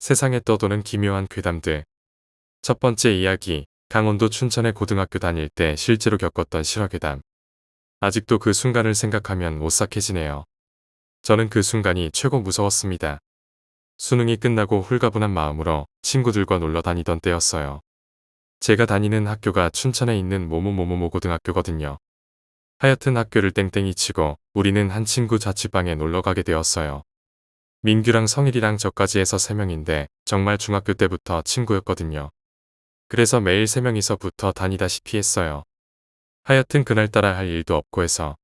세상에 떠도는 기묘한 괴담들. 첫 번째 이야기, 강원도 춘천의 고등학교 다닐 때 실제로 겪었던 실화괴담. 아직도 그 순간을 생각하면 오싹해지네요. 저는 그 순간이 최고 무서웠습니다. 수능이 끝나고 홀가분한 마음으로 친구들과 놀러 다니던 때였어요. 제가 다니는 학교가 춘천에 있는 모모모모모 고등학교거든요. 하여튼 학교를 땡땡이 치고 우리는 한 친구 자취방에 놀러 가게 되었어요. 민규랑 성일이랑 저까지 해서 3명인데 정말 중학교 때부터 친구였거든요. 그래서 매일 3명이서 붙어 다니다시피 했어요. 하여튼 그날따라 할 일도 없고 해서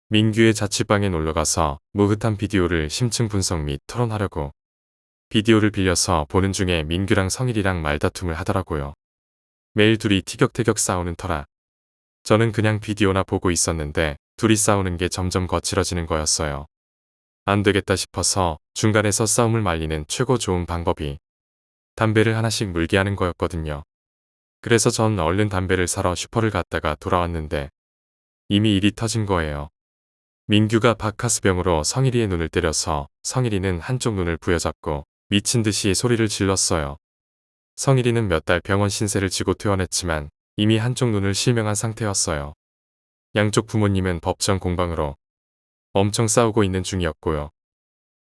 민규의 자취방에 놀러가서 무흐한 비디오를 심층 분석 및 토론하려고 비디오를 빌려서 보는 중에 민규랑 성일이랑 말다툼을 하더라고요. 매일 둘이 티격태격 싸우는 터라 저는 그냥 비디오나 보고 있었는데 둘이 싸우는 게 점점 거칠어지는 거였어요. 안 되겠다 싶어서 중간에서 싸움을 말리는 최고 좋은 방법이 담배를 하나씩 물게 하는 거였거든요. 그래서 전 얼른 담배를 사러 슈퍼를 갔다가 돌아왔는데 이미 일이 터진 거예요. 민규가 박하스병으로 성일이의 눈을 때려서 성일이는 한쪽 눈을 부여잡고 미친 듯이 소리를 질렀어요. 성일이는 몇 달 병원 신세를 지고 퇴원했지만 이미 한쪽 눈을 실명한 상태였어요. 양쪽 부모님은 법정 공방으로 엄청 싸우고 있는 중이었고요.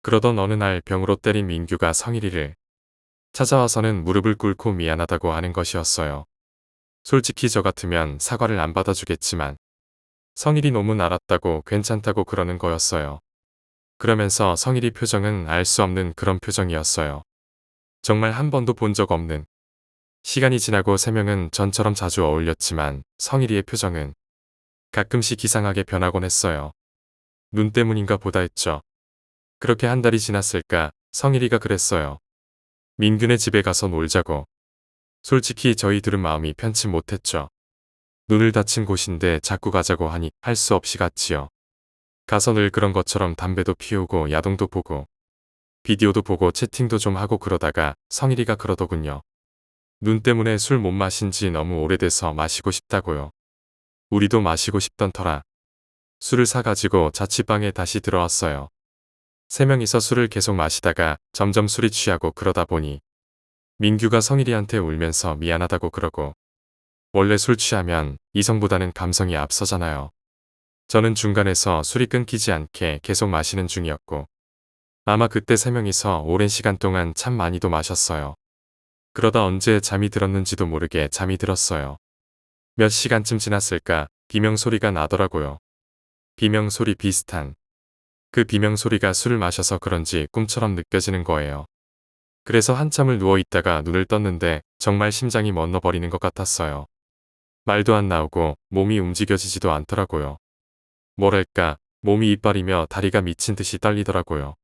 그러던 어느 날 병으로 때린 민규가 성일이를 찾아와서는 무릎을 꿇고 미안하다고 하는 것이었어요. 솔직히 저 같으면 사과를 안 받아주겠지만 성일이 너무 알았다고 괜찮다고 그러는 거였어요. 그러면서 성일이 표정은 알 수 없는 그런 표정이었어요. 정말 한 번도 본 적 없는. 시간이 지나고 3명은 전처럼 자주 어울렸지만 성일이의 표정은 가끔씩 이상하게 변하곤 했어요. 눈 때문인가 보다 했죠. 그렇게 한 달이 지났을까 성일이가 그랬어요. 민규네 집에 가서 놀자고. 솔직히 저희 둘은 마음이 편치 못했죠. 눈을 다친 곳인데 자꾸 가자고 하니 할 수 없이 갔지요. 가서 늘 그런 것처럼 담배도 피우고 야동도 보고 비디오도 보고 채팅도 좀 하고 그러다가 성일이가 그러더군요. 눈 때문에 술 못 마신 지 너무 오래돼서 마시고 싶다고요. 우리도 마시고 싶던 터라 술을 사가지고 자취방에 다시 들어왔어요. 3명이서 술을 계속 마시다가 점점 술이 취하고 그러다 보니 민규가 성일이한테 울면서 미안하다고 그러고 원래 술 취하면 이성보다는 감성이 앞서잖아요. 저는 중간에서 술이 끊기지 않게 계속 마시는 중이었고 아마 그때 3명이서 오랜 시간 동안 참 많이도 마셨어요. 그러다 언제 잠이 들었는지도 모르게 잠이 들었어요. 몇 시간쯤 지났을까 비명소리가 나더라고요. 비명소리 비슷한. 그 비명소리가 술을 마셔서 그런지 꿈처럼 느껴지는 거예요. 그래서 한참을 누워있다가 눈을 떴는데 정말 심장이 멎어버리는 것 같았어요. 말도 안 나오고 몸이 움직여지지도 않더라고요. 뭐랄까 몸이 이빨이며 다리가 미친 듯이 떨리더라고요.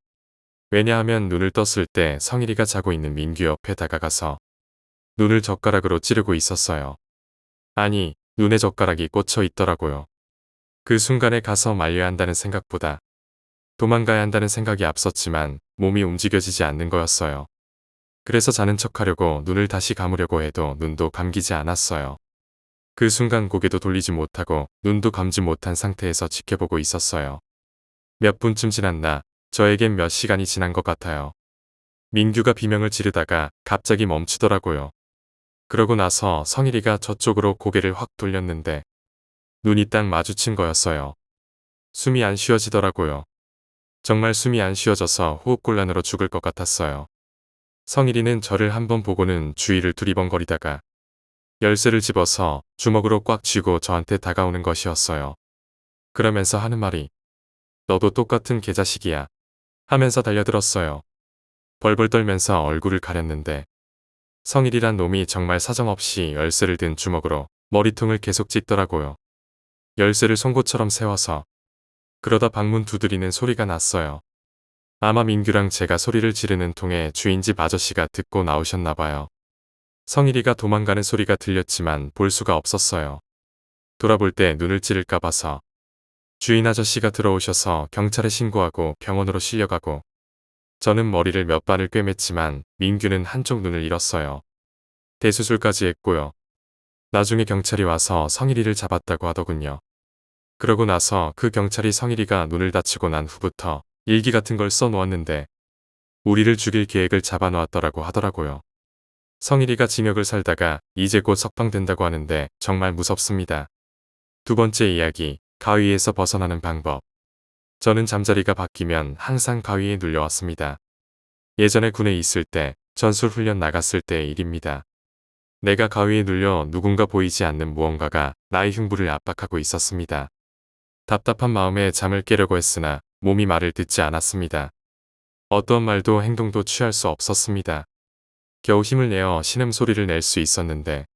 왜냐하면 눈을 떴을 때 성일이가 자고 있는 민규 옆에 다가가서 눈을 젓가락으로 찌르고 있었어요. 아니, 눈에 젓가락이 꽂혀 있더라고요. 그 순간에 가서 말려야 한다는 생각보다 도망가야 한다는 생각이 앞섰지만 몸이 움직여지지 않는 거였어요. 그래서 자는 척하려고 눈을 다시 감으려고 해도 눈도 감기지 않았어요. 그 순간 고개도 돌리지 못하고 눈도 감지 못한 상태에서 지켜보고 있었어요. 몇 분쯤 지났나 저에겐 몇 시간이 지난 것 같아요. 민규가 비명을 지르다가 갑자기 멈추더라고요. 그러고 나서 성일이가 저쪽으로 고개를 확 돌렸는데 눈이 딱 마주친 거였어요. 숨이 안 쉬어지더라고요. 정말 숨이 안 쉬어져서 호흡곤란으로 죽을 것 같았어요. 성일이는 저를 한번 보고는 주위를 두리번거리다가 열쇠를 집어서 주먹으로 꽉 쥐고 저한테 다가오는 것이었어요. 그러면서 하는 말이 너도 똑같은 개자식이야 하면서 달려들었어요. 벌벌 떨면서 얼굴을 가렸는데 성일이란 놈이 정말 사정없이 열쇠를 든 주먹으로 머리통을 계속 찢더라고요. 열쇠를 송곳처럼 세워서 그러다 방문 두드리는 소리가 났어요. 아마 민규랑 제가 소리를 지르는 통에 주인집 아저씨가 듣고 나오셨나봐요. 성일이가 도망가는 소리가 들렸지만 볼 수가 없었어요. 돌아볼 때 눈을 찌를까 봐서 주인 아저씨가 들어오셔서 경찰에 신고하고 병원으로 실려가고 저는 머리를 몇 발을 꿰맸지만 민규는 한쪽 눈을 잃었어요. 대수술까지 했고요. 나중에 경찰이 와서 성일이를 잡았다고 하더군요. 그러고 나서 그 경찰이 성일이가 눈을 다치고 난 후부터 일기 같은 걸 써놓았는데 우리를 죽일 계획을 잡아놓았더라고 하더라고요. 성일이가 징역을 살다가 이제 곧 석방된다고 하는데 정말 무섭습니다. 두 번째 이야기, 가위에서 벗어나는 방법. 저는 잠자리가 바뀌면 항상 가위에 눌려왔습니다. 예전에 군에 있을 때, 전술훈련 나갔을 때의 일입니다. 내가 가위에 눌려 누군가 보이지 않는 무언가가 나의 흉부를 압박하고 있었습니다. 답답한 마음에 잠을 깨려고 했으나 몸이 말을 듣지 않았습니다. 어떤 말도 행동도 취할 수 없었습니다. 겨우 힘을 내어 신음소리를 낼 수 있었는데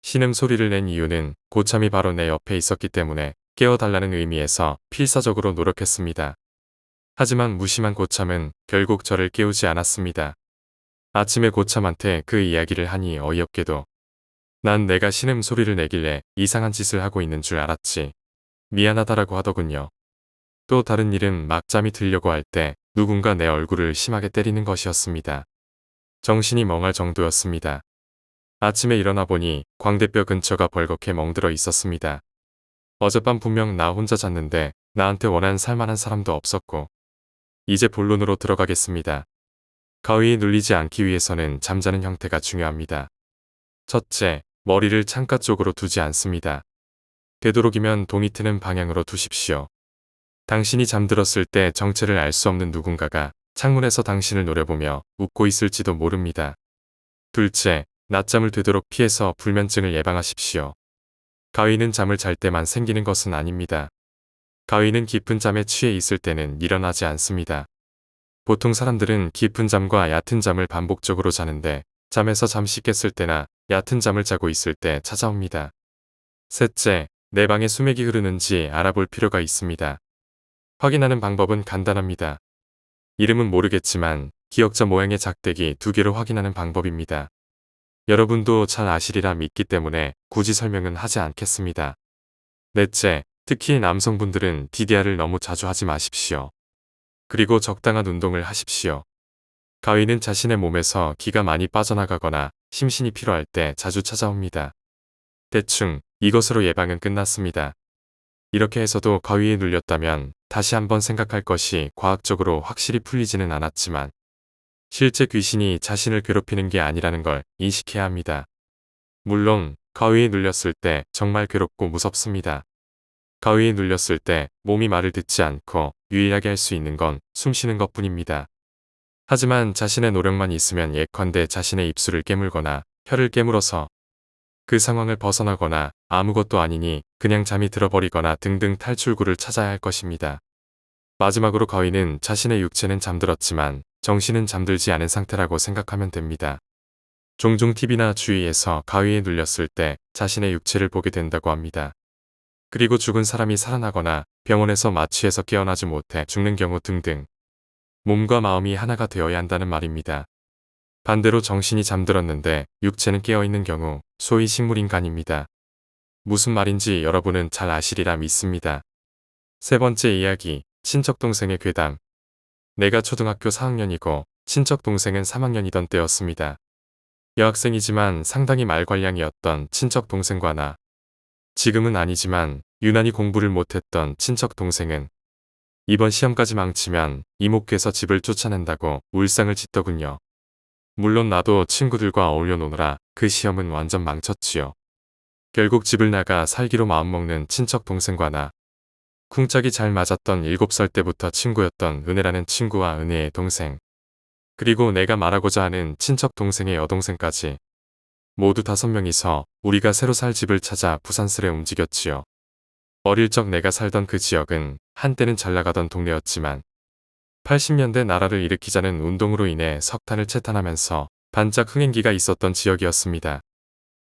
신음소리를 낸 이유는 고참이 바로 내 옆에 있었기 때문에 깨워달라는 의미에서 필사적으로 노력했습니다. 하지만 무심한 고참은 결국 저를 깨우지 않았습니다. 아침에 고참한테 그 이야기를 하니 어이없게도 난 내가 신음소리를 내길래 이상한 짓을 하고 있는 줄 알았지. 미안하다라고 하더군요. 또 다른 일은 막 잠이 들려고 할 때 누군가 내 얼굴을 심하게 때리는 것이었습니다. 정신이 멍할 정도였습니다. 아침에 일어나 보니 광대뼈 근처가 벌겋게 멍들어 있었습니다. 어젯밤 분명 나 혼자 잤는데 나한테 원한 살만한 사람도 없었고 이제 본론으로 들어가겠습니다. 가위에 눌리지 않기 위해서는 잠자는 형태가 중요합니다. 첫째, 머리를 창가 쪽으로 두지 않습니다. 되도록이면 동이 트는 방향으로 두십시오. 당신이 잠들었을 때 정체를 알 수 없는 누군가가 창문에서 당신을 노려보며 웃고 있을지도 모릅니다. 둘째, 낮잠을 되도록 피해서 불면증을 예방하십시오. 가위는 잠을 잘 때만 생기는 것은 아닙니다. 가위는 깊은 잠에 취해 있을 때는 일어나지 않습니다. 보통 사람들은 깊은 잠과 얕은 잠을 반복적으로 자는데 잠에서 잠시 깼을 때나 얕은 잠을 자고 있을 때 찾아옵니다. 셋째, 내 방에 수맥이 흐르는지 알아볼 필요가 있습니다. 확인하는 방법은 간단합니다. 이름은 모르겠지만 기역자 모양의 작대기 2개로 확인하는 방법입니다. 여러분도 잘 아시리라 믿기 때문에 굳이 설명은 하지 않겠습니다. 넷째, 특히 남성분들은 DDR을 너무 자주 하지 마십시오. 그리고 적당한 운동을 하십시오. 가위는 자신의 몸에서 기가 많이 빠져나가거나 심신이 필요할 때 자주 찾아옵니다. 대충 이것으로 예방은 끝났습니다. 이렇게 해서도 가위에 눌렸다면 다시 한번 생각할 것이 과학적으로 확실히 풀리지는 않았지만 실제 귀신이 자신을 괴롭히는 게 아니라는 걸 인식해야 합니다. 물론 가위에 눌렸을 때 정말 괴롭고 무섭습니다. 가위에 눌렸을 때 몸이 말을 듣지 않고 유일하게 할 수 있는 건 숨쉬는 것뿐입니다. 하지만 자신의 노력만 있으면 예컨대 자신의 입술을 깨물거나 혀를 깨물어서 그 상황을 벗어나거나 아무것도 아니니 그냥 잠이 들어버리거나 등등 탈출구를 찾아야 할 것입니다. 마지막으로 가위는 자신의 육체는 잠들었지만 정신은 잠들지 않은 상태라고 생각하면 됩니다. 종종 TV나 주위에서 가위에 눌렸을 때 자신의 육체를 보게 된다고 합니다. 그리고 죽은 사람이 살아나거나 병원에서 마취해서 깨어나지 못해 죽는 경우 등등. 몸과 마음이 하나가 되어야 한다는 말입니다. 반대로 정신이 잠들었는데 육체는 깨어있는 경우 소위 식물인간입니다. 무슨 말인지 여러분은 잘 아시리라 믿습니다. 세 번째 이야기, 친척동생의 괴담. 내가 초등학교 4학년이고 친척동생은 3학년이던 때였습니다. 여학생이지만 상당히 말괄량이었던 친척동생과 나. 지금은 아니지만 유난히 공부를 못했던 친척동생은 이번 시험까지 망치면 이모께서 집을 쫓아낸다고 울상을 짓더군요. 물론 나도 친구들과 어울려 노느라 그 시험은 완전 망쳤지요. 결국 집을 나가 살기로 마음먹는 친척동생과 나. 쿵짝이 잘 맞았던 7살 때부터 친구였던 은혜라는 친구와 은혜의 동생. 그리고 내가 말하고자 하는 친척동생의 여동생까지. 모두 5명이서 우리가 새로 살 집을 찾아 부산스레 움직였지요. 어릴 적 내가 살던 그 지역은 한때는 잘 나가던 동네였지만 80년대 나라를 일으키자는 운동으로 인해 석탄을 채탄하면서 반짝 흥행기가 있었던 지역이었습니다.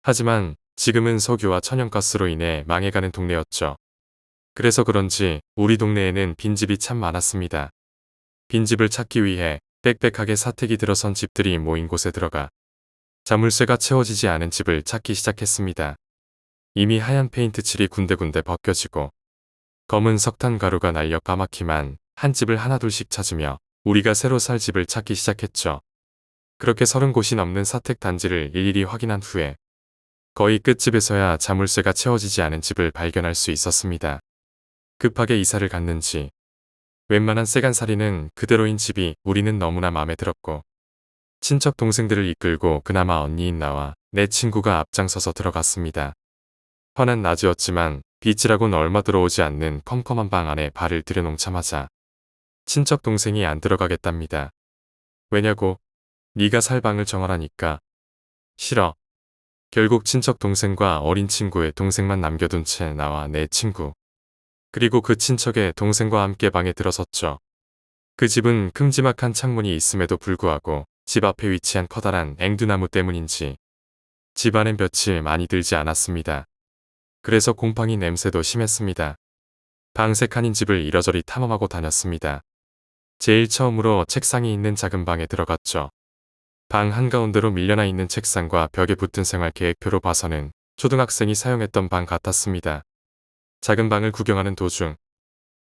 하지만 지금은 석유와 천연가스로 인해 망해가는 동네였죠. 그래서 그런지 우리 동네에는 빈집이 참 많았습니다. 빈집을 찾기 위해 빽빽하게 사택이 들어선 집들이 모인 곳에 들어가 자물쇠가 채워지지 않은 집을 찾기 시작했습니다. 이미 하얀 페인트 칠이 군데군데 벗겨지고 검은 석탄 가루가 날려 까맣기만 한 집을 하나둘씩 찾으며 우리가 새로 살 집을 찾기 시작했죠. 그렇게 30곳이 넘는 사택 단지를 일일이 확인한 후에 거의 끝집에서야 자물쇠가 채워지지 않은 집을 발견할 수 있었습니다. 급하게 이사를 갔는지 웬만한 세간살이는 그대로인 집이 우리는 너무나 마음에 들었고 친척 동생들을 이끌고 그나마 언니인 나와 내 친구가 앞장서서 들어갔습니다. 환한 낮이었지만 빛이라고는 얼마 들어오지 않는 컴컴한 방 안에 발을 들여놓자마자 친척 동생이 안 들어가겠답니다. 왜냐고? 네가 살 방을 정하라니까. 싫어. 결국 친척 동생과 어린 친구의 동생만 남겨둔 채 나와 내 친구 그리고 그 친척의 동생과 함께 방에 들어섰죠. 그 집은 큼지막한 창문이 있음에도 불구하고 집 앞에 위치한 커다란 앵두나무 때문인지 집안엔 볕이 많이 들지 않았습니다. 그래서 곰팡이 냄새도 심했습니다. 방 3칸인 집을 이러저리 탐험하고 다녔습니다. 제일 처음으로 책상이 있는 작은 방에 들어갔죠. 방 한가운데로 밀려나 있는 책상과 벽에 붙은 생활 계획표로 봐서는 초등학생이 사용했던 방 같았습니다. 작은 방을 구경하는 도중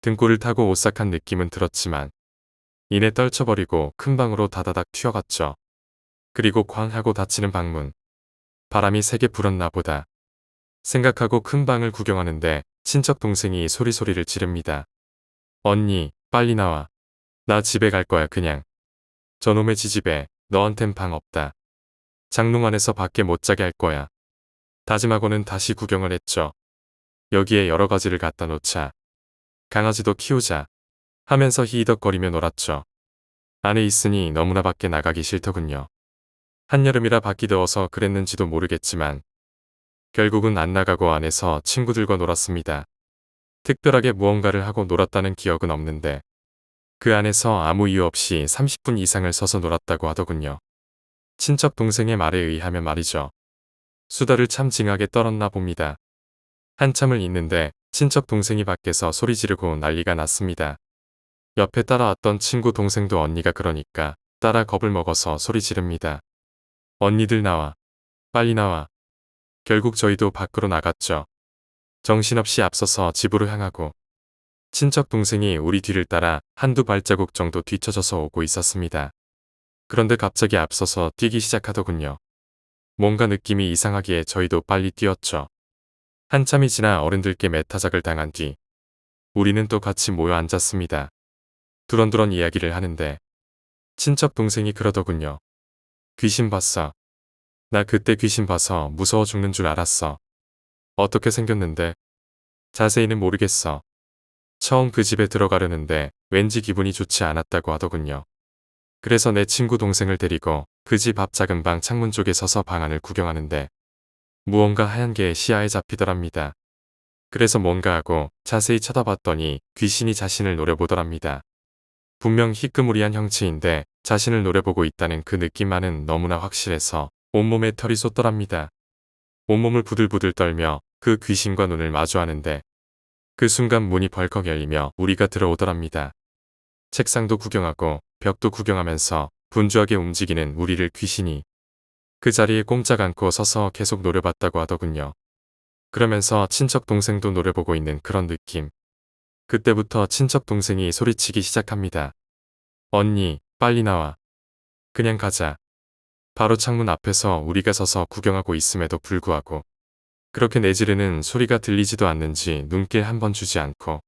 등골을 타고 오싹한 느낌은 들었지만 이내 떨쳐버리고 큰 방으로 다다닥 튀어갔죠. 그리고 쾅 하고 닫히는 방문. 바람이 세게 불었나 보다 생각하고 큰 방을 구경하는데 친척 동생이 소리소리를 지릅니다. 언니, 빨리 나와. 나 집에 갈 거야 그냥. 저놈의 지집에 너한텐 방 없다. 장롱 안에서 밖에 못 자게 할 거야. 다짐하고는 다시 구경을 했죠. 여기에 여러 가지를 갖다 놓자. 강아지도 키우자. 하면서 히덕거리며 놀았죠. 안에 있으니 너무나 밖에 나가기 싫더군요. 한여름이라 밖이 더워서 그랬는지도 모르겠지만 결국은 안 나가고 안에서 친구들과 놀았습니다. 특별하게 무언가를 하고 놀았다는 기억은 없는데 그 안에서 아무 이유 없이 30분 이상을 서서 놀았다고 하더군요. 친척 동생의 말에 의하면 말이죠. 수다를 참 징하게 떨었나 봅니다. 한참을 있는데 친척 동생이 밖에서 소리 지르고 난리가 났습니다. 옆에 따라왔던 친구 동생도 언니가 그러니까 따라 겁을 먹어서 소리 지릅니다. 언니들 나와. 빨리 나와. 결국 저희도 밖으로 나갔죠. 정신없이 앞서서 집으로 향하고 친척 동생이 우리 뒤를 따라 한두 발자국 정도 뒤쳐져서 오고 있었습니다. 그런데 갑자기 앞서서 뛰기 시작하더군요. 뭔가 느낌이 이상하기에 저희도 빨리 뛰었죠. 한참이 지나 어른들께 매타작을 당한 뒤 우리는 또 같이 모여 앉았습니다. 두런두런 이야기를 하는데 친척 동생이 그러더군요. 귀신 봤어. 나 그때 귀신 봐서 무서워 죽는 줄 알았어. 어떻게 생겼는데? 자세히는 모르겠어. 처음 그 집에 들어가려는데 왠지 기분이 좋지 않았다고 하더군요. 그래서 내 친구 동생을 데리고 그 집 앞 작은 방 창문 쪽에 서서 방 안을 구경하는데 무언가 하얀 게 시야에 잡히더랍니다. 그래서 뭔가 하고 자세히 쳐다봤더니 귀신이 자신을 노려보더랍니다. 분명 희끄무리한 형체인데 자신을 노려보고 있다는 그 느낌만은 너무나 확실해서 온몸에 털이 솟더랍니다. 온몸을 부들부들 떨며 그 귀신과 눈을 마주하는데 그 순간 문이 벌컥 열리며 우리가 들어오더랍니다. 책상도 구경하고 벽도 구경하면서 분주하게 움직이는 우리를 귀신이 그 자리에 꼼짝 않고 서서 계속 노려봤다고 하더군요. 그러면서 친척 동생도 노려보고 있는 그런 느낌. 그때부터 친척 동생이 소리치기 시작합니다. 언니, 빨리 나와. 그냥 가자. 바로 창문 앞에서 우리가 서서 구경하고 있음에도 불구하고 그렇게 내지르는 소리가 들리지도 않는지 눈길 한 번 주지 않고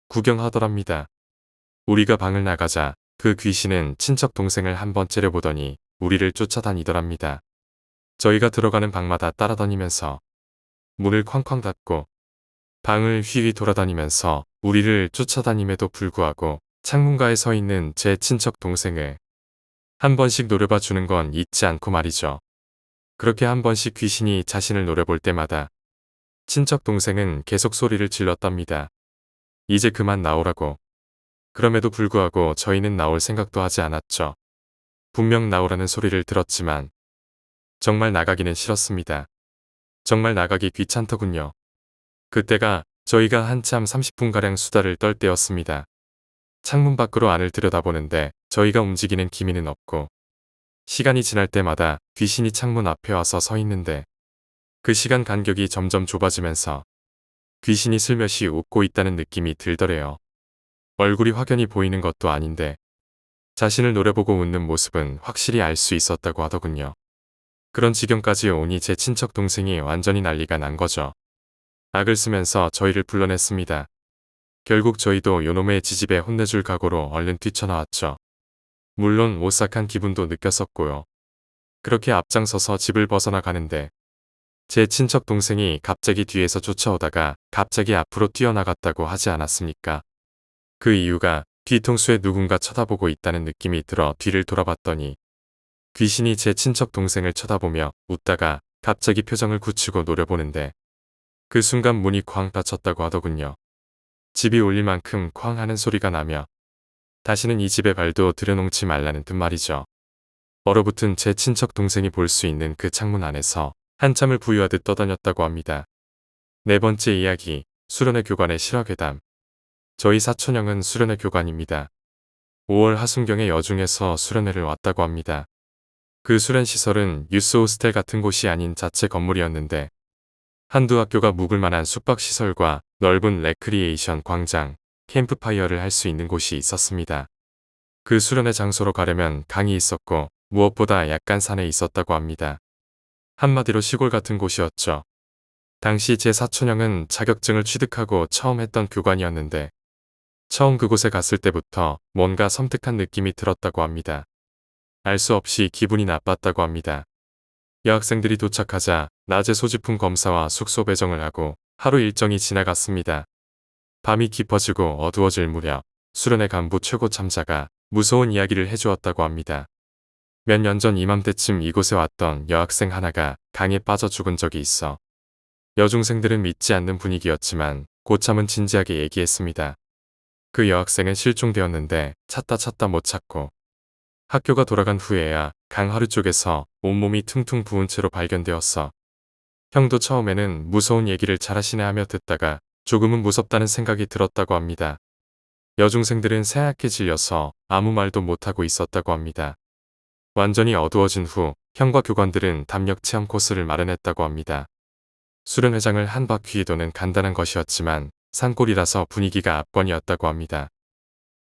구경하더랍니다. 우리가 방을 나가자 그 귀신은 친척 동생을 한 번 째려보더니 우리를 쫓아다니더랍니다. 저희가 들어가는 방마다 따라다니면서 문을 쾅쾅 닫고 방을 휘휘 돌아다니면서 우리를 쫓아다님에도 불구하고 창문가에 서 있는 제 친척 동생을 한 번씩 노려봐 주는 건 잊지 않고 말이죠. 그렇게 한 번씩 귀신이 자신을 노려볼 때마다 친척 동생은 계속 소리를 질렀답니다. 이제 그만 나오라고. 그럼에도 불구하고 저희는 나올 생각도 하지 않았죠. 분명 나오라는 소리를 들었지만 정말 나가기는 싫었습니다. 정말 나가기 귀찮더군요. 그때가 저희가 한참 30분가량 수다를 떨 때였습니다. 창문 밖으로 안을 들여다보는데 저희가 움직이는 기미는 없고 시간이 지날 때마다 귀신이 창문 앞에 와서 서 있는데 그 시간 간격이 점점 좁아지면서 귀신이 슬며시 웃고 있다는 느낌이 들더래요. 얼굴이 확연히 보이는 것도 아닌데 자신을 노려보고 웃는 모습은 확실히 알 수 있었다고 하더군요. 그런 지경까지 오니 제 친척 동생이 완전히 난리가 난 거죠. 악을 쓰면서 저희를 불러냈습니다. 결국 저희도 요놈의 지집에 혼내줄 각오로 얼른 뛰쳐나왔죠. 물론 오싹한 기분도 느꼈었고요. 그렇게 앞장서서 집을 벗어나 가는데 제 친척 동생이 갑자기 뒤에서 쫓아오다가 갑자기 앞으로 뛰어나갔다고 하지 않았습니까? 그 이유가 뒤통수에 누군가 쳐다보고 있다는 느낌이 들어 뒤를 돌아봤더니 귀신이 제 친척 동생을 쳐다보며 웃다가 갑자기 표정을 굳히고 노려보는데 그 순간 문이 쾅 닫혔다고 하더군요. 집이 울릴 만큼 쾅 하는 소리가 나며 다시는 이 집에 발도 들여놓지 말라는 듯 말이죠. 얼어붙은 제 친척 동생이 볼 수 있는 그 창문 안에서 한참을 부유하듯 떠다녔다고 합니다. 네 번째 이야기, 수련회 교관의 실화괴담. 저희 사촌형은 수련회 교관입니다. 5월 하순경에 여중에서 수련회를 왔다고 합니다. 그 수련시설은 유스 호스텔 같은 곳이 아닌 자체 건물이었는데 한두 학교가 묵을 만한 숙박시설과 넓은 레크리에이션 광장, 캠프파이어를 할 수 있는 곳이 있었습니다. 그 수련회 장소로 가려면 강이 있었고 무엇보다 약간 산에 있었다고 합니다. 한마디로 시골 같은 곳이었죠. 당시 제 사촌형은 자격증을 취득하고 처음 했던 교관이었는데 처음 그곳에 갔을 때부터 뭔가 섬뜩한 느낌이 들었다고 합니다. 알 수 없이 기분이 나빴다고 합니다. 여학생들이 도착하자 낮에 소지품 검사와 숙소 배정을 하고 하루 일정이 지나갔습니다. 밤이 깊어지고 어두워질 무렵 수련회 간부 최고 참자가 무서운 이야기를 해주었다고 합니다. 몇 년 전 이맘때쯤 이곳에 왔던 여학생 하나가 강에 빠져 죽은 적이 있어. 여중생들은 믿지 않는 분위기였지만 고참은 진지하게 얘기했습니다. 그 여학생은 실종되었는데 찾다 못 찾고 학교가 돌아간 후에야 강 하류 쪽에서 온몸이 퉁퉁 부은 채로 발견되었어. 형도 처음에는 무서운 얘기를 잘하시네 하며 듣다가 조금은 무섭다는 생각이 들었다고 합니다. 여중생들은 새하얗게 질려서 아무 말도 못하고 있었다고 합니다. 완전히 어두워진 후 형과 교관들은 담력 체험 코스를 마련했다고 합니다. 수련회장을 한 바퀴 도는 간단한 것이었지만 산골이라서 분위기가 압권이었다고 합니다.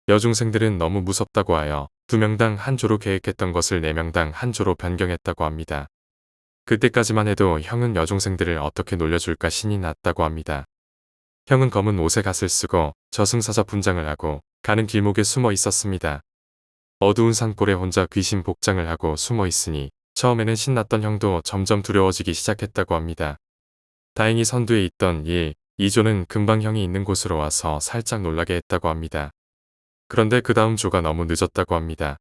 여중생들은 너무 무섭다고 하여 2명당 한 조로 계획했던 것을 4명당 한 조로 변경했다고 합니다. 그때까지만 해도 형은 여중생들을 어떻게 놀려줄까 신이 났다고 합니다. 형은 검은 옷에 갓을 쓰고 저승사자 분장을 하고 가는 길목에 숨어 있었습니다. 어두운 산골에 혼자 귀신 복장을 하고 숨어 있으니 처음에는 신났던 형도 점점 두려워지기 시작했다고 합니다. 다행히 선두에 있던 1, 2조는 금방 형이 있는 곳으로 와서 살짝 놀라게 했다고 합니다. 그런데 그 다음 조가 너무 늦었다고 합니다.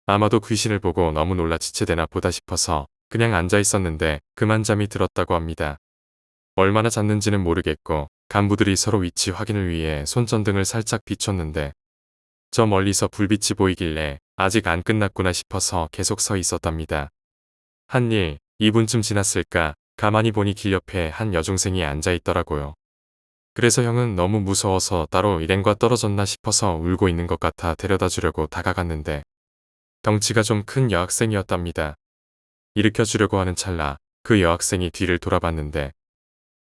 아마도 귀신을 보고 너무 놀라 지체되나 보다 싶어서 그냥 앉아 있었는데 그만 잠이 들었다고 합니다. 얼마나 잤는지는 모르겠고 간부들이 서로 위치 확인을 위해 손전등을 살짝 비췄는데 저 멀리서 불빛이 보이길래 아직 안 끝났구나 싶어서 계속 서 있었답니다. 한 1, 2분쯤 지났을까 가만히 보니 길 옆에 한 여중생이 앉아 있더라고요. 그래서 형은 너무 무서워서 따로 일행과 떨어졌나 싶어서 울고 있는 것 같아 데려다 주려고 다가갔는데 덩치가 좀 큰 여학생이었답니다. 일으켜 주려고 하는 찰나 그 여학생이 뒤를 돌아봤는데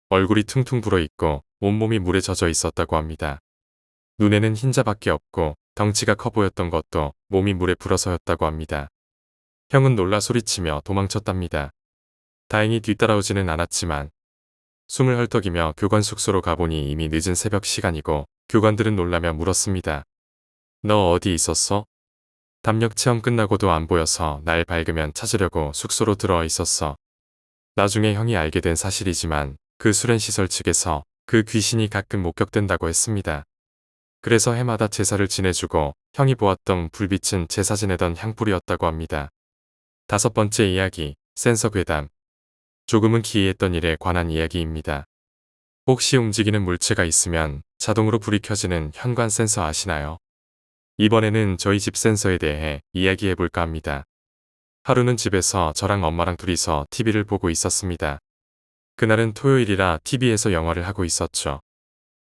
얼굴이 퉁퉁 불어있고 온몸이 물에 젖어 있었다고 합니다. 눈에는 흰자밖에 없고 덩치가 커 보였던 것도 몸이 물에 불어서였다고 합니다. 형은 놀라 소리치며 도망쳤답니다. 다행히 뒤따라오지는 않았지만 숨을 헐떡이며 교관 숙소로 가보니 이미 늦은 새벽 시간이고 교관들은 놀라며 물었습니다. 너 어디 있었어? 담력 체험 끝나고도 안 보여서 날 밝으면 찾으려고 숙소로 들어와 있었어. 나중에 형이 알게 된 사실이지만 그 수련시설 측에서 그 귀신이 가끔 목격된다고 했습니다. 그래서 해마다 제사를 지내주고 형이 보았던 불빛은 제사 지내던 향불이었다고 합니다. 5번째 이야기, 센서 괴담. 조금은 기이했던 일에 관한 이야기입니다. 혹시 움직이는 물체가 있으면 자동으로 불이 켜지는 현관 센서 아시나요? 이번에는 저희 집 센서에 대해 이야기해볼까 합니다. 하루는 집에서 저랑 엄마랑 둘이서 TV를 보고 있었습니다. 그날은 토요일이라 TV에서 영화를 하고 있었죠.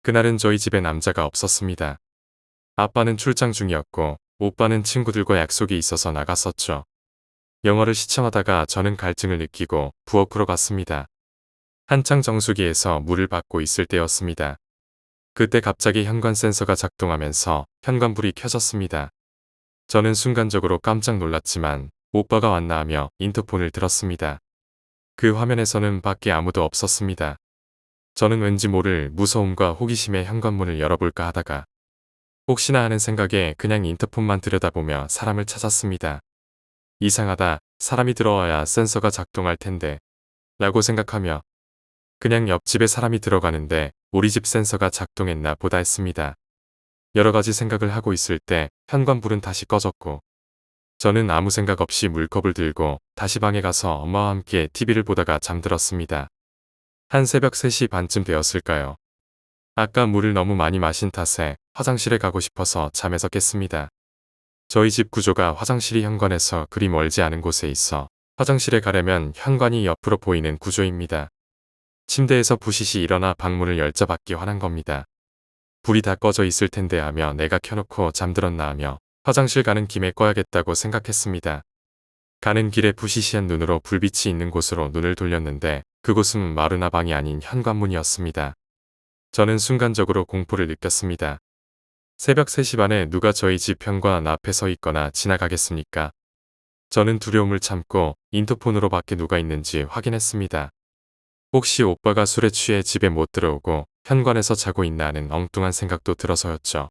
그날은 저희 집에 남자가 없었습니다. 아빠는 출장 중이었고 오빠는 친구들과 약속이 있어서 나갔었죠. 영화를 시청하다가 저는 갈증을 느끼고 부엌으로 갔습니다. 한창 정수기에서 물을 받고 있을 때였습니다. 그때 갑자기 현관 센서가 작동하면서 현관불이 켜졌습니다. 저는 순간적으로 깜짝 놀랐지만 오빠가 왔나 하며 인터폰을 들었습니다. 그 화면에서는 밖에 아무도 없었습니다. 저는 왠지 모를 무서움과 호기심에 현관문을 열어볼까 하다가 혹시나 하는 생각에 그냥 인터폰만 들여다보며 사람을 찾았습니다. 이상하다. 사람이 들어와야 센서가 작동할 텐데 라고 생각하며 그냥 옆집에 사람이 들어가는데 우리 집 센서가 작동했나 보다 했습니다. 여러 가지 생각을 하고 있을 때 현관불은 다시 꺼졌고 저는 아무 생각 없이 물컵을 들고 다시 방에 가서 엄마와 함께 TV를 보다가 잠들었습니다. 한 새벽 3시 반쯤 되었을까요? 아까 물을 너무 많이 마신 탓에 화장실에 가고 싶어서 잠에서 깼습니다. 저희 집 구조가 화장실이 현관에서 그리 멀지 않은 곳에 있어 화장실에 가려면 현관이 옆으로 보이는 구조입니다. 침대에서 부시시 일어나 방문을 열자 받기 화난 겁니다. 불이 다 꺼져 있을 텐데 하며 내가 켜놓고 잠들었나 하며 화장실 가는 김에 꺼야겠다고 생각했습니다. 가는 길에 부시시한 눈으로 불빛이 있는 곳으로 눈을 돌렸는데 그곳은 마루나 방이 아닌 현관문이었습니다. 저는 순간적으로 공포를 느꼈습니다. 새벽 3시 반에 누가 저희 집 현관 앞에 서 있거나 지나가겠습니까? 저는 두려움을 참고 인터폰으로 밖에 누가 있는지 확인했습니다. 혹시 오빠가 술에 취해 집에 못 들어오고 현관에서 자고 있나 하는 엉뚱한 생각도 들어서였죠.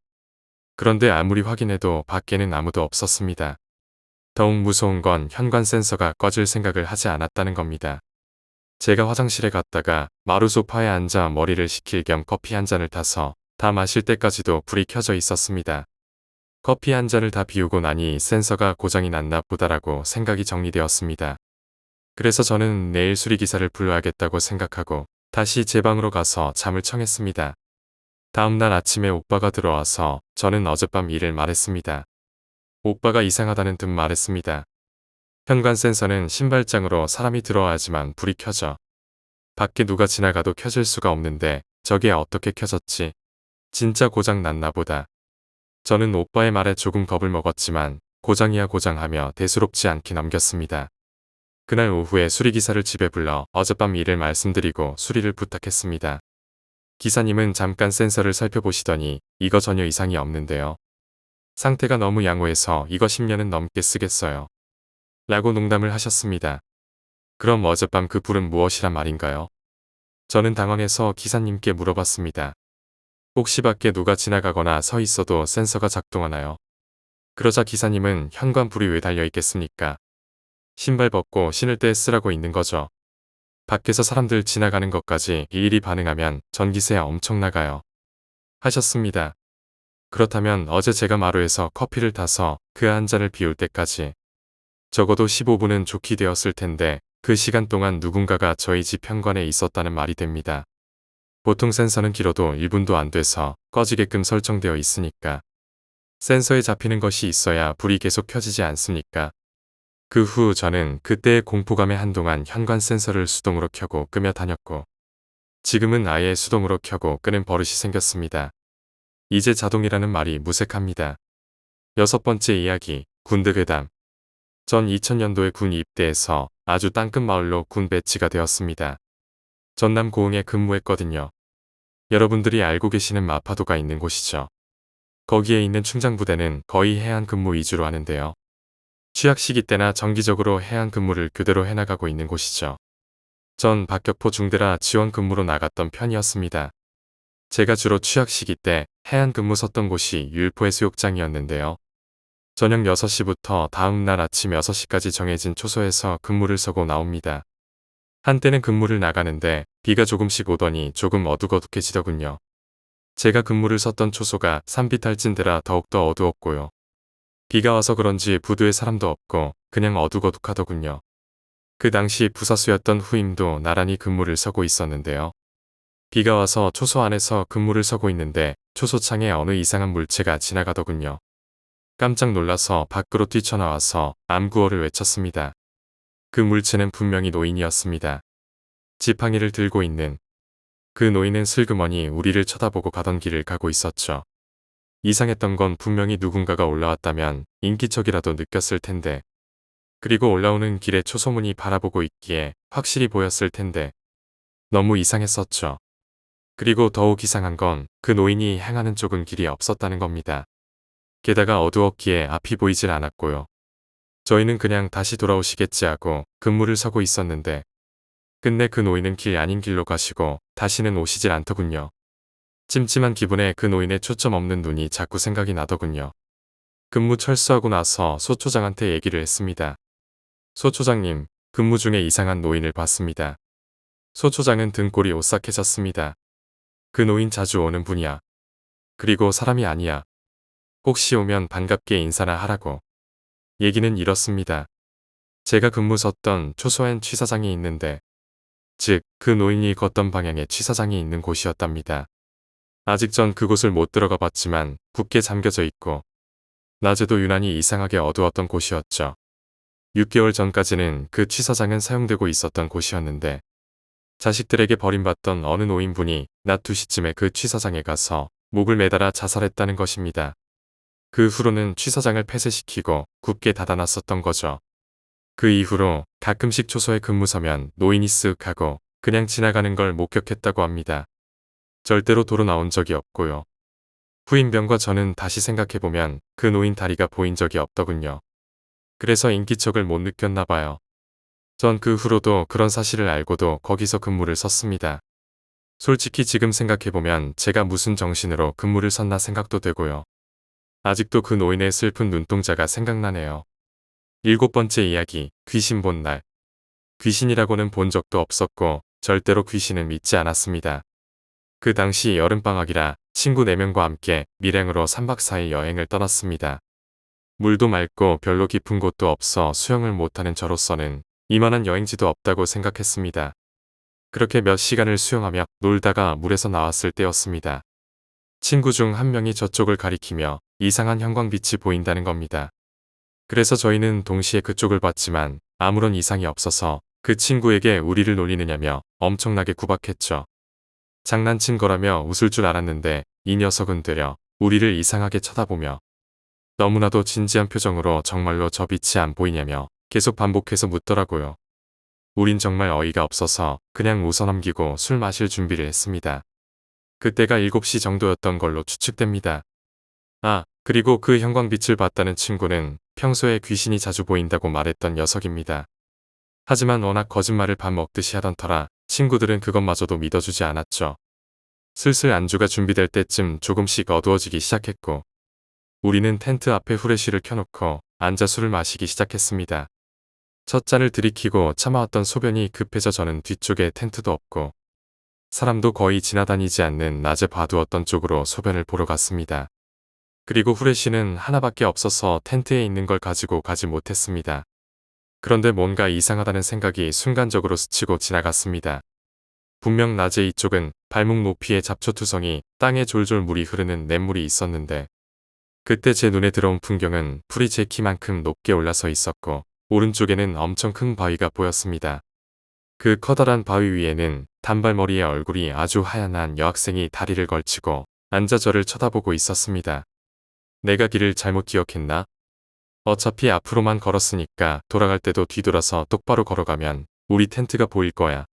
그런데 아무리 확인해도 밖에는 아무도 없었습니다. 더욱 무서운 건 현관 센서가 꺼질 생각을 하지 않았다는 겁니다. 제가 화장실에 갔다가 마루 소파에 앉아 머리를 식힐 겸 커피 한 잔을 타서 다 마실 때까지도 불이 켜져 있었습니다. 커피 한 잔을 다 비우고 나니 센서가 고장이 났나 보다라고 생각이 정리되었습니다. 그래서 저는 내일 수리기사를 불러야겠다고 생각하고 다시 제 방으로 가서 잠을 청했습니다. 다음날 아침에 오빠가 들어와서 저는 어젯밤 일을 말했습니다. 오빠가 이상하다는 듯 말했습니다. 현관 센서는 신발장으로 사람이 들어와야지만 불이 켜져. 밖에 누가 지나가도 켜질 수가 없는데 저게 어떻게 켜졌지? 진짜 고장 났나 보다. 저는 오빠의 말에 조금 겁을 먹었지만 고장이야 고장하며 대수롭지 않게 넘겼습니다. 그날 오후에 수리기사를 집에 불러 어젯밤 일을 말씀드리고 수리를 부탁했습니다. 기사님은 잠깐 센서를 살펴보시더니 이거 전혀 이상이 없는데요. 상태가 너무 양호해서 이거 10년은 넘게 쓰겠어요. 라고 농담을 하셨습니다. 그럼 어젯밤 그 불은 무엇이란 말인가요? 저는 당황해서 기사님께 물어봤습니다. 혹시 밖에 누가 지나가거나 서 있어도 센서가 작동하나요? 그러자 기사님은 현관 불이 왜 달려 있겠습니까? 신발 벗고 신을 때 쓰라고 있는 거죠. 밖에서 사람들 지나가는 것까지 일일이 반응하면 전기세 엄청 나가요. 하셨습니다. 그렇다면 어제 제가 마루에서 커피를 타서 그 한 잔을 비울 때까지 적어도 15분은 좋게 되었을 텐데 그 시간 동안 누군가가 저희 집 현관에 있었다는 말이 됩니다. 보통 센서는 길어도 1분도 안 돼서 꺼지게끔 설정되어 있으니까. 센서에 잡히는 것이 있어야 불이 계속 켜지지 않습니까? 그 후 저는 그때의 공포감에 한동안 현관 센서를 수동으로 켜고 끄며 다녔고 지금은 아예 수동으로 켜고 끄는 버릇이 생겼습니다. 이제 자동이라는 말이 무색합니다. 6번째 이야기, 군대 괴담. 전 2000년도에 군 입대해서 아주 땅끝 마을로 군 배치가 되었습니다. 전남 고흥에 근무했거든요. 여러분들이 알고 계시는 마파도가 있는 곳이죠. 거기에 있는 충장부대는 거의 해안 근무 위주로 하는데요. 취약 시기 때나 정기적으로 해안 근무를 교대로 해나가고 있는 곳이죠. 전 박격포 중대라 지원 근무로 나갔던 편이었습니다. 제가 주로 취약 시기 때 해안 근무 섰던 곳이 율포 해수욕장이었는데요. 저녁 6시부터 다음날 아침 6시까지 정해진 초소에서 근무를 서고 나옵니다. 한때는 근무를 나가는데 비가 조금씩 오더니 조금 어둑어둑해지더군요. 제가 근무를 섰던 초소가 산비탈진대라 더욱더 어두웠고요. 비가 와서 그런지 부두에 사람도 없고 그냥 어둑어둑하더군요. 그 당시 부사수였던 후임도 나란히 근무를 서고 있었는데요. 비가 와서 초소 안에서 근무를 서고 있는데 초소창에 어느 이상한 물체가 지나가더군요. 깜짝 놀라서 밖으로 뛰쳐나와서 암구호를 외쳤습니다. 그 물체는 분명히 노인이었습니다. 지팡이를 들고 있는 그 노인은 슬그머니 우리를 쳐다보고 가던 길을 가고 있었죠. 이상했던 건 분명히 누군가가 올라왔다면 인기척이라도 느꼈을 텐데 그리고 올라오는 길에 초소문이 바라보고 있기에 확실히 보였을 텐데 너무 이상했었죠. 그리고 더욱 이상한 건 그 노인이 향하는 쪽은 길이 없었다는 겁니다. 게다가 어두웠기에 앞이 보이질 않았고요. 저희는 그냥 다시 돌아오시겠지 하고 근무를 서고 있었는데 끝내 그 노인은 길 아닌 길로 가시고 다시는 오시질 않더군요. 찜찜한 기분에 그 노인의 초점 없는 눈이 자꾸 생각이 나더군요. 근무 철수하고 나서 소초장한테 얘기를 했습니다. 소초장님, 근무 중에 이상한 노인을 봤습니다. 소초장은 등골이 오싹해졌습니다. 그 노인 자주 오는 분이야. 그리고 사람이 아니야. 혹시 오면 반갑게 인사나 하라고. 얘기는 이렇습니다. 제가 근무 섰던 초소엔 취사장이 있는데, 즉 그 노인이 걷던 방향에 취사장이 있는 곳이었답니다. 아직 전 그곳을 못 들어가 봤지만 붓게 잠겨져 있고 낮에도 유난히 이상하게 어두웠던 곳이었죠. 6개월 전까지는 그 취사장은 사용되고 있었던 곳이었는데 자식들에게 버림받던 어느 노인분이 낮 2시쯤에 그 취사장에 가서 목을 매달아 자살했다는 것입니다. 그 후로는 취사장을 폐쇄시키고 굽게 닫아놨었던 거죠. 그 이후로 가끔씩 초소에 근무 서면 노인이 쓱 하고 그냥 지나가는 걸 목격했다고 합니다. 절대로 도로 나온 적이 없고요. 후임병과 저는 다시 생각해보면 그 노인 다리가 보인 적이 없더군요. 그래서 인기척을 못 느꼈나 봐요. 전 그 후로도 그런 사실을 알고도 거기서 근무를 섰습니다. 솔직히 지금 생각해보면 제가 무슨 정신으로 근무를 섰나 생각도 되고요. 아직도 그 노인의 슬픈 눈동자가 생각나네요. 7번째 이야기, 귀신 본 날. 귀신이라고는 본 적도 없었고 절대로 귀신은 믿지 않았습니다. 그 당시 여름방학이라 친구 4명과 함께 밀양으로 3박 4일 여행을 떠났습니다. 물도 맑고 별로 깊은 곳도 없어 수영을 못하는 저로서는 이만한 여행지도 없다고 생각했습니다. 그렇게 몇 시간을 수영하며 놀다가 물에서 나왔을 때였습니다. 친구 중 한 명이 저쪽을 가리키며 이상한 형광빛이 보인다는 겁니다. 그래서 저희는 동시에 그쪽을 봤지만 아무런 이상이 없어서 그 친구에게 우리를 놀리느냐며 엄청나게 구박했죠. 장난친 거라며 웃을 줄 알았는데 이 녀석은 되려 우리를 이상하게 쳐다보며 너무나도 진지한 표정으로 정말로 저 빛이 안 보이냐며 계속 반복해서 묻더라고요. 우린 정말 어이가 없어서 그냥 웃어넘기고 술 마실 준비를 했습니다. 그때가 7시 정도였던 걸로 추측됩니다. 아, 그리고 그 형광빛을 봤다는 친구는 평소에 귀신이 자주 보인다고 말했던 녀석입니다. 하지만 워낙 거짓말을 밥 먹듯이 하던 터라 친구들은 그것마저도 믿어주지 않았죠. 슬슬 안주가 준비될 때쯤 조금씩 어두워지기 시작했고 우리는 텐트 앞에 후레쉬를 켜놓고 앉아 술을 마시기 시작했습니다. 첫 잔을 들이키고 참아왔던 소변이 급해져 저는 뒤쪽에 텐트도 없고 사람도 거의 지나다니지 않는 낮에 봐두었던 쪽으로 소변을 보러 갔습니다. 그리고 후레쉬는 하나밖에 없어서 텐트에 있는 걸 가지고 가지 못했습니다. 그런데 뭔가 이상하다는 생각이 순간적으로 스치고 지나갔습니다. 분명 낮에 이쪽은 발목 높이의 잡초투성이 땅에 졸졸 물이 흐르는 냇물이 있었는데 그때 제 눈에 들어온 풍경은 풀이 제 키만큼 높게 올라서 있었고 오른쪽에는 엄청 큰 바위가 보였습니다. 그 커다란 바위 위에는 단발머리의 얼굴이 아주 하얀 여학생이 다리를 걸치고 앉아 저를 쳐다보고 있었습니다. 내가 길을 잘못 기억했나? 어차피 앞으로만 걸었으니까 돌아갈 때도 뒤돌아서 똑바로 걸어가면 우리 텐트가 보일 거야.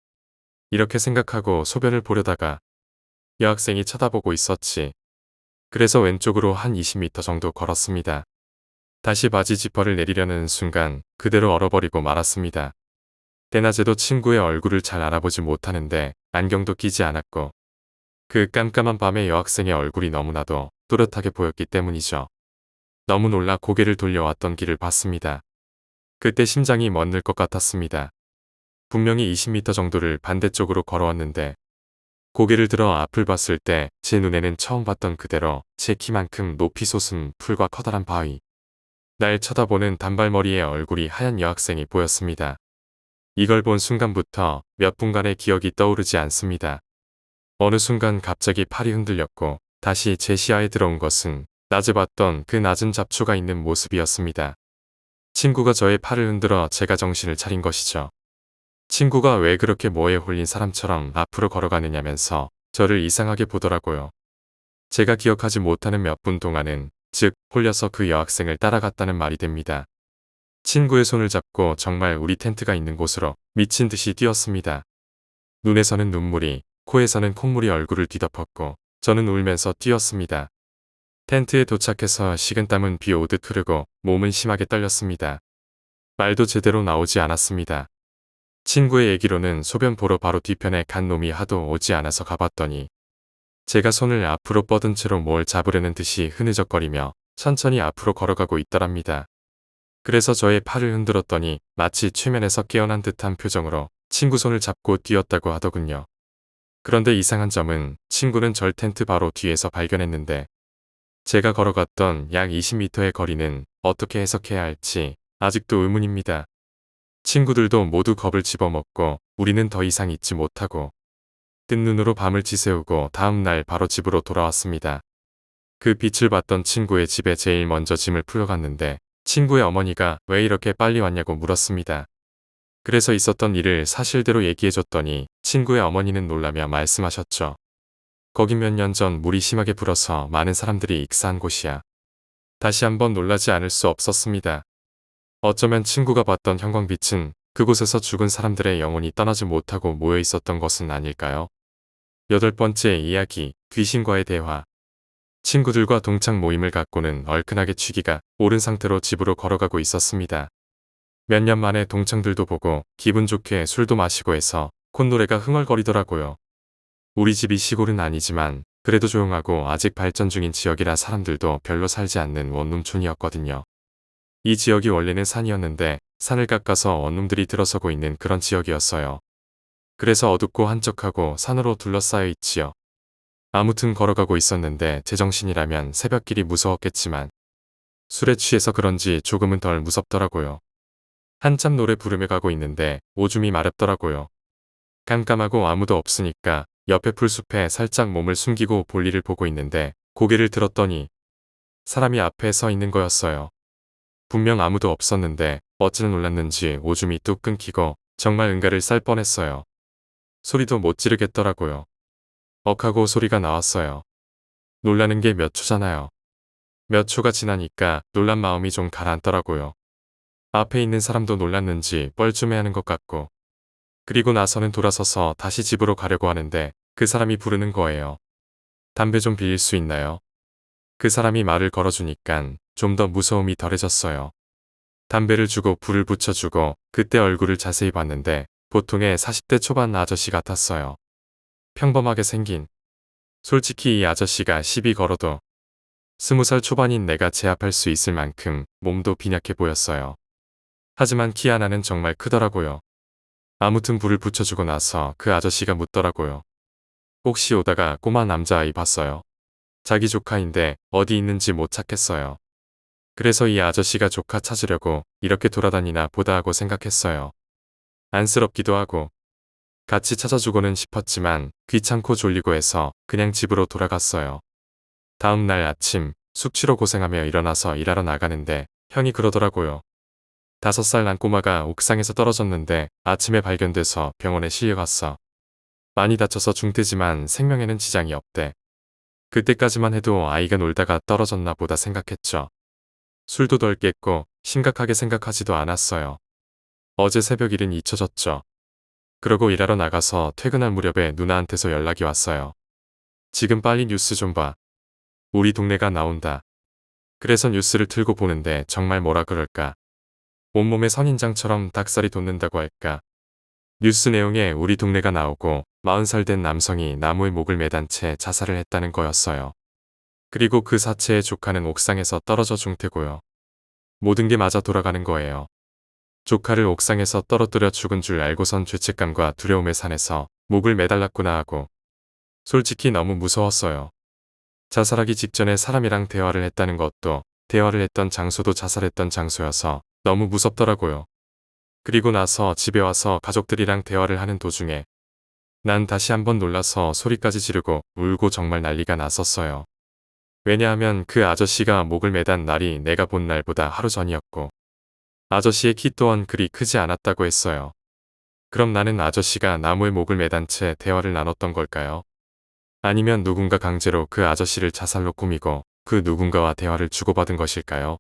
이렇게 생각하고 소변을 보려다가 여학생이 쳐다보고 있었지. 그래서 왼쪽으로 한 20m 정도 걸었습니다. 다시 바지 지퍼를 내리려는 순간 그대로 얼어버리고 말았습니다. 대낮에도 친구의 얼굴을 잘 알아보지 못하는데 안경도 끼지 않았고 그 깜깜한 밤에 여학생의 얼굴이 너무나도 또렷하게 보였기 때문이죠. 너무 놀라 고개를 돌려왔던 길을 봤습니다. 그때 심장이 멎는 것 같았습니다. 분명히 20m 정도를 반대쪽으로 걸어왔는데 고개를 들어 앞을 봤을 때 제 눈에는 처음 봤던 그대로 제 키만큼 높이 솟은 풀과 커다란 바위. 날 쳐다보는 단발머리의 얼굴이 하얀 여학생이 보였습니다. 이걸 본 순간부터 몇 분간의 기억이 떠오르지 않습니다. 어느 순간 갑자기 팔이 흔들렸고 다시 제 시야에 들어온 것은 낮에 봤던 그 낮은 잡초가 있는 모습이었습니다. 친구가 저의 팔을 흔들어 제가 정신을 차린 것이죠. 친구가 왜 그렇게 뭐에 홀린 사람처럼 앞으로 걸어가느냐면서 저를 이상하게 보더라고요. 제가 기억하지 못하는 몇 분 동안은 즉 홀려서 그 여학생을 따라갔다는 말이 됩니다. 친구의 손을 잡고 정말 우리 텐트가 있는 곳으로 미친 듯이 뛰었습니다. 눈에서는 눈물이, 코에서는 콧물이 얼굴을 뒤덮었고 저는 울면서 뛰었습니다. 텐트에 도착해서 식은땀은 비 오듯 흐르고 몸은 심하게 떨렸습니다. 말도 제대로 나오지 않았습니다. 친구의 얘기로는 소변 보러 바로 뒤편에 간 놈이 하도 오지 않아서 가봤더니 제가 손을 앞으로 뻗은 채로 뭘 잡으려는 듯이 흐느적거리며 천천히 앞으로 걸어가고 있더랍니다. 그래서 저의 팔을 흔들었더니 마치 최면에서 깨어난 듯한 표정으로 친구 손을 잡고 뛰었다고 하더군요. 그런데 이상한 점은 친구는 절 텐트 바로 뒤에서 발견했는데 제가 걸어갔던 약 20m의 거리는 어떻게 해석해야 할지 아직도 의문입니다. 친구들도 모두 겁을 집어먹고 우리는 더 이상 잊지 못하고 뜬 눈으로 밤을 지새우고 다음 날 바로 집으로 돌아왔습니다. 그 빛을 봤던 친구의 집에 제일 먼저 짐을 풀어갔는데 친구의 어머니가 왜 이렇게 빨리 왔냐고 물었습니다. 그래서 있었던 일을 사실대로 얘기해줬더니 친구의 어머니는 놀라며 말씀하셨죠. 거긴 몇 년 전 물이 심하게 불어서 많은 사람들이 익사한 곳이야. 다시 한번 놀라지 않을 수 없었습니다. 어쩌면 친구가 봤던 형광빛은 그곳에서 죽은 사람들의 영혼이 떠나지 못하고 모여 있었던 것은 아닐까요? 8번째 이야기, 귀신과의 대화. 친구들과 동창 모임을 갖고는 얼큰하게 취기가 오른 상태로 집으로 걸어가고 있었습니다. 몇 년 만에 동창들도 보고 기분 좋게 술도 마시고 해서 콧노래가 흥얼거리더라고요. 우리 집이 시골은 아니지만 그래도 조용하고 아직 발전 중인 지역이라 사람들도 별로 살지 않는 원룸촌이었거든요. 이 지역이 원래는 산이었는데 산을 깎아서 원룸들이 들어서고 있는 그런 지역이었어요. 그래서 어둡고 한적하고 산으로 둘러싸여 있지요. 아무튼 걸어가고 있었는데 제정신이라면 새벽길이 무서웠겠지만 술에 취해서 그런지 조금은 덜 무섭더라고요. 한참 노래 부르며 가고 있는데 오줌이 마렵더라고요. 깜깜하고 아무도 없으니까 옆에 풀숲에 살짝 몸을 숨기고 볼일을 보고 있는데 고개를 들었더니 사람이 앞에 서 있는 거였어요. 분명 아무도 없었는데 어찌나 놀랐는지 오줌이 뚝 끊기고 정말 응가를 쌀 뻔했어요. 소리도 못 지르겠더라고요. 억하고 소리가 나왔어요. 놀라는 게 몇 초잖아요. 몇 초가 지나니까 놀란 마음이 좀 가라앉더라고요. 앞에 있는 사람도 놀랐는지 뻘쭘해하는 것 같고 그리고 나서는 돌아서서 다시 집으로 가려고 하는데 그 사람이 부르는 거예요. 담배 좀 빌릴 수 있나요? 그 사람이 말을 걸어주니깐 좀 더 무서움이 덜해졌어요. 담배를 주고 불을 붙여주고 그때 얼굴을 자세히 봤는데 보통의 40대 초반 아저씨 같았어요. 평범하게 생긴. 솔직히 이 아저씨가 시비 걸어도 20살 초반인 내가 제압할 수 있을 만큼 몸도 빈약해 보였어요. 하지만 키 하나는 정말 크더라고요. 아무튼 불을 붙여주고 나서 그 아저씨가 묻더라고요. 혹시 오다가 꼬마 남자아이 봤어요? 자기 조카인데 어디 있는지 못 찾겠어요. 그래서 이 아저씨가 조카 찾으려고 이렇게 돌아다니나 보다 하고 생각했어요. 안쓰럽기도 하고 같이 찾아주고는 싶었지만 귀찮고 졸리고 해서 그냥 집으로 돌아갔어요. 다음 날 아침 숙취로 고생하며 일어나서 일하러 나가는데 형이 그러더라고요. 5살 난 꼬마가 옥상에서 떨어졌는데 아침에 발견돼서 병원에 실려갔어. 많이 다쳐서 중태지만 생명에는 지장이 없대. 그때까지만 해도 아이가 놀다가 떨어졌나 보다 생각했죠. 술도 덜 깼고 심각하게 생각하지도 않았어요. 어제 새벽 일은 잊혀졌죠. 그러고 일하러 나가서 퇴근할 무렵에 누나한테서 연락이 왔어요. 지금 빨리 뉴스 좀 봐. 우리 동네가 나온다. 그래서 뉴스를 틀고 보는데 정말 뭐라 그럴까. 온몸에 선인장처럼 닭살이 돋는다고 할까. 뉴스 내용에 우리 동네가 나오고 40살 된 남성이 나무에 목을 매단 채 자살을 했다는 거였어요. 그리고 그 사체의 조카는 옥상에서 떨어져 중태고요. 모든 게 맞아 돌아가는 거예요. 조카를 옥상에서 떨어뜨려 죽은 줄 알고선 죄책감과 두려움에 산해서 목을 매달랐구나 하고 솔직히 너무 무서웠어요. 자살하기 직전에 사람이랑 대화를 했다는 것도 대화를 했던 장소도 자살했던 장소여서 너무 무섭더라고요. 그리고 나서 집에 와서 가족들이랑 대화를 하는 도중에 난 다시 한번 놀라서 소리까지 지르고 울고 정말 난리가 났었어요. 왜냐하면 그 아저씨가 목을 매단 날이 내가 본 날보다 하루 전이었고 아저씨의 키 또한 그리 크지 않았다고 했어요. 그럼 나는 아저씨가 나무에 목을 매단 채 대화를 나눴던 걸까요? 아니면 누군가 강제로 그 아저씨를 자살로 꾸미고 그 누군가와 대화를 주고받은 것일까요?